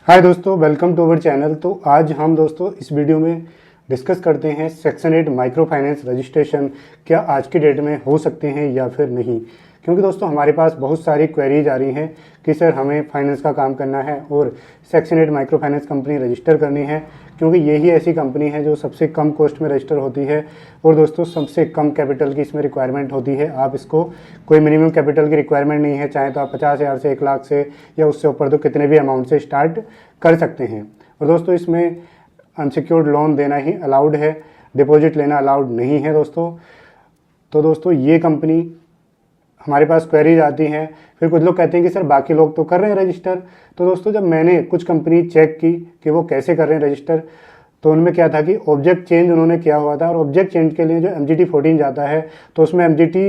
हाय दोस्तों, welcome to our channel. तो आज हम दोस्तों इस वीडियो में डिस्कस करते हैं सेक्शन 8 माइक्रो फाइनेंस रजिस्ट्रेशन क्या आज की डेट में हो सकते हैं या फिर नहीं। क्योंकि दोस्तों हमारे पास बहुत सारी क्वेरीज आ रही हैं कि सर हमें फाइनेंस का काम करना है और section 8 micro finance company register करनी है, क्योंकि यही ऐसी कंपनी है जो सबसे कम कॉस्ट में रजिस्टर होती है और दोस्तों सबसे कम कैपिटल की इसमें रिक्वायरमेंट होती है। आप इसको कोई मिनिमम कैपिटल की रिक्वायरमेंट नहीं है, चाहे तो आप 50,000 से 1 लाख से या उससे ऊपर तो कितने भी अमाउंट से स्टार्ट कर सकते हैं। और दोस्तों इसमें अनसिक्योर्ड लोन देना ही अलाउड है, डिपॉजिट लेना अलाउड नहीं है दोस्तों। तो दोस्तों ये कंपनी हमारे पास क्वेरीज आती हैं, फिर कुछ लोग कहते हैं कि सर बाकी लोग तो कर रहे हैं रजिस्टर। तो दोस्तों जब मैंने कुछ कंपनी चेक की कि वो कैसे कर रहे हैं रजिस्टर, तो उनमें क्या था कि ऑब्जेक्ट चेंज उन्होंने किया हुआ था। और ऑब्जेक्ट चेंज के लिए जो MGT 14 जाता है, तो उसमें MGT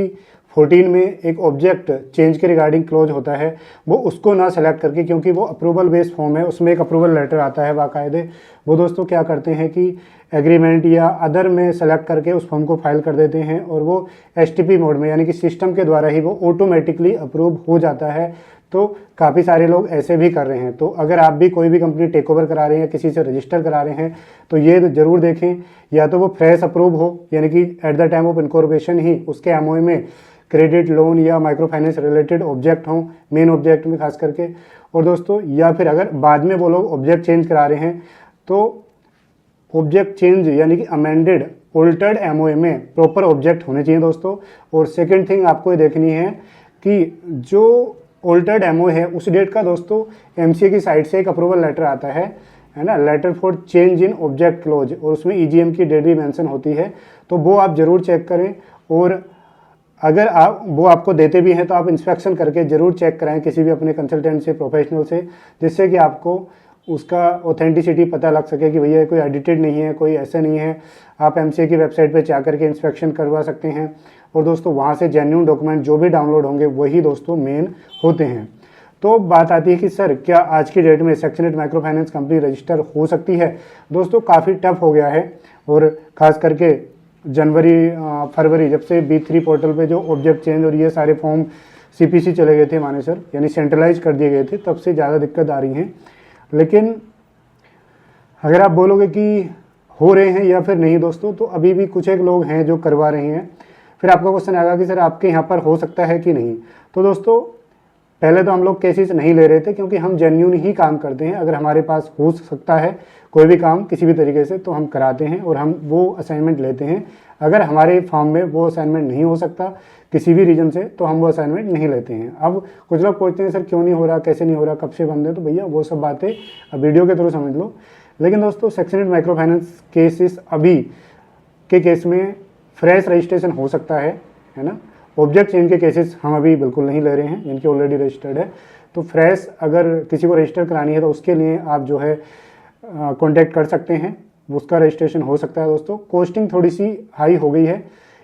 14 में एक ऑब्जेक्ट चेंज के रिगार्डिंग क्लोज होता है, वो उसको ना सेलेक्ट करके, क्योंकि वो अप्रूवल बेस्ड फॉर्म है, उसमें एक अप्रूवल लेटर आता है बाकायदे, वो दोस्तों क्या करते हैं कि एग्रीमेंट या अदर में सेलेक्ट करके उस फॉर्म को फाइल कर देते हैं और वो STP मोड में यानी कि सिस्टम के द्वारा ही वो ऑटोमेटिकली अप्रूव हो जाता है। तो काफ़ी सारे लोग ऐसे भी कर रहे हैं। तो अगर आप भी कोई भी कंपनी टेक ओवर करा रहे हैं, किसी से रजिस्टर करा रहे हैं, तो ये ज़रूर देखें या तो वो फ्रेश अप्रूव हो, यानी कि at the time of incorporation ही उसके MOU में क्रेडिट लोन या माइक्रो फाइनेंस रिलेटेड ऑब्जेक्ट हों, मेन ऑब्जेक्ट में खास करके। और दोस्तों या फिर अगर बाद में वो लोग ऑब्जेक्ट चेंज करा रहे हैं, तो ऑब्जेक्ट चेंज यानी कि अमेंडेड ऑल्टर्ड MOU में प्रॉपर ऑब्जेक्ट होने चाहिए दोस्तों। और सेकंड थिंग आपको ये देखनी है कि जो ऑल्टर्ड MOU है उस डेट का दोस्तों MCA की साइड से एक अप्रूवल लेटर आता है ना, letter for change in object close, और उसमें EGM की डेट भी मेंशन होती है। तो वो आप ज़रूर चेक करें, और अगर आप वो आपको देते भी हैं तो आप इंस्पेक्शन करके ज़रूर चेक कराएं किसी भी अपने कंसल्टेंट से, प्रोफेशनल से, जिससे कि आपको उसका ऑथेंटिसिटी पता लग सके कि भैया कोई एडिटेड नहीं है, कोई ऐसा नहीं है। आप MCA की वेबसाइट पे जा करके इंस्पेक्शन करवा सकते हैं, और दोस्तों वहाँ से जेन्युइन डॉक्यूमेंट जो भी डाउनलोड होंगे वही दोस्तों मेन होते हैं। तो बात आती है कि सर क्या आज की डेट में section 8 micro finance company register हो सकती है। दोस्तों काफ़ी टफ हो गया है, और ख़ास करके जनवरी फरवरी जब से B3 पोर्टल पे जो ऑब्जेक्ट चेंज और ये सारे फॉर्म CPC चले गए थे माने सर, यानी सेंट्रलाइज कर दिए गए थे, तब से ज़्यादा दिक्कत आ रही हैं। लेकिन अगर आप बोलोगे कि हो रहे हैं या फिर नहीं दोस्तों, तो अभी भी कुछ एक लोग हैं जो करवा रहे हैं। फिर आपका क्वेश्चन आएगा कि सर आपके यहाँ पर हो सकता है कि नहीं। तो दोस्तों पहले तो हम लोग केसेस नहीं ले रहे थे, क्योंकि हम जेन्युइन ही काम करते हैं। अगर हमारे पास हो सकता है कोई भी काम किसी भी तरीके से, तो हम कराते हैं और हम वो असाइनमेंट लेते हैं। अगर हमारे फॉर्म में वो असाइनमेंट नहीं हो सकता किसी भी रीजन से, तो हम वो असाइनमेंट नहीं लेते हैं। अब कुछ लोग पूछते हैं सर क्यों नहीं हो रहा, कैसे नहीं हो रहा, कब से बंद है। तो भैया वो सब बातें अब वीडियो के थ्रू समझ लो। लेकिन दोस्तों सेक्शन 8 माइक्रो फाइनेंस केसेस अभी के केस में फ्रेश रजिस्ट्रेशन हो सकता है ना। ऑब्जेक्ट चेंज के केसेस हम अभी बिल्कुल नहीं ले रहे हैं, जिनकी ऑलरेडी रजिस्टर्ड है। तो फ्रेश अगर किसी को रजिस्टर करानी है तो उसके लिए आप जो है कॉन्टैक्ट कर सकते हैं, उसका रजिस्ट्रेशन हो सकता है। दोस्तों कॉस्टिंग थोड़ी सी हाई हो गई है,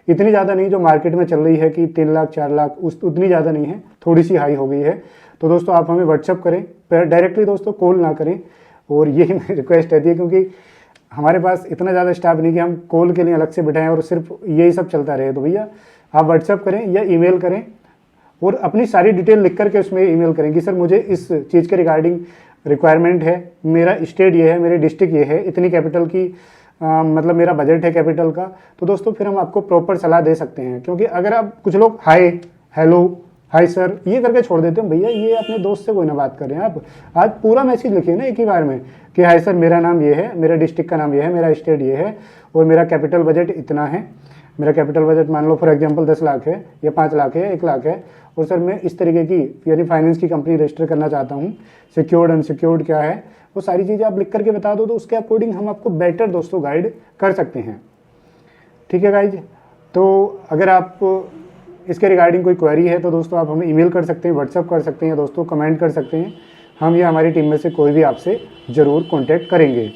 इतनी ज़्यादा नहीं जो मार्केट में चल रही है कि 3 लाख 4 लाख, उतनी ज़्यादा नहीं है, थोड़ी सी हाई हो गई है। तो दोस्तों आप हमें व्हाट्सअप करें, डायरेक्टली दोस्तों कॉल ना करें, और यही मेरी रिक्वेस्ट रहती है, क्योंकि हमारे पास इतना ज़्यादा स्टाफ नहीं कि हम कॉल के लिए अलग से बिठाएं और सिर्फ यही सब चलता रहे। तो भैया आप व्हाट्सअप करें या ईमेल करें, और अपनी सारी डिटेल लिख करके उसमें ईमेल करें कि सर मुझे इस चीज़ के रिगार्डिंग रिक्वायरमेंट है, मेरा स्टेट ये है, मेरे डिस्ट्रिक्ट ये है, इतनी कैपिटल की मतलब मेरा बजट है कैपिटल का। तो दोस्तों फिर हम आपको प्रॉपर सलाह दे सकते हैं। क्योंकि अगर आप कुछ लोग हाय, हेलो, हाय सर ये करके छोड़ देते हैं, भैया ये अपने दोस्त से कोई ना बात कर रहे हैं। आप आज पूरा मैसेज लिखिए ना एक ही बार में कि हाय सर मेरा नाम ये है, मेरे डिस्ट्रिक्ट का नाम ये है, मेरा स्टेट ये है, और मेरा कैपिटल बजट इतना है। मेरा कैपिटल बजट मान लो फॉर एग्जांपल 10 लाख है या 5 लाख है, 1 लाख है, और सर मैं इस तरीके की यानी फाइनेंस की कंपनी रजिस्टर करना चाहता हूँ, सिक्योर्ड अनसिक्योर्ड क्या है, वो सारी चीज़ें आप लिख करके बता दो, तो उसके अकॉर्डिंग हम आपको बेटर दोस्तों गाइड कर सकते हैं। ठीक है गाइज। तो अगर आप इसके रिगार्डिंग कोई क्वेरी है तो दोस्तों आप हमें ईमेल कर सकते हैं, व्हाट्सअप कर सकते हैं, दोस्तों कमेंट कर सकते हैं। हम या हमारी टीम में से कोई भी आपसे ज़रूर कॉन्टैक्ट करेंगे।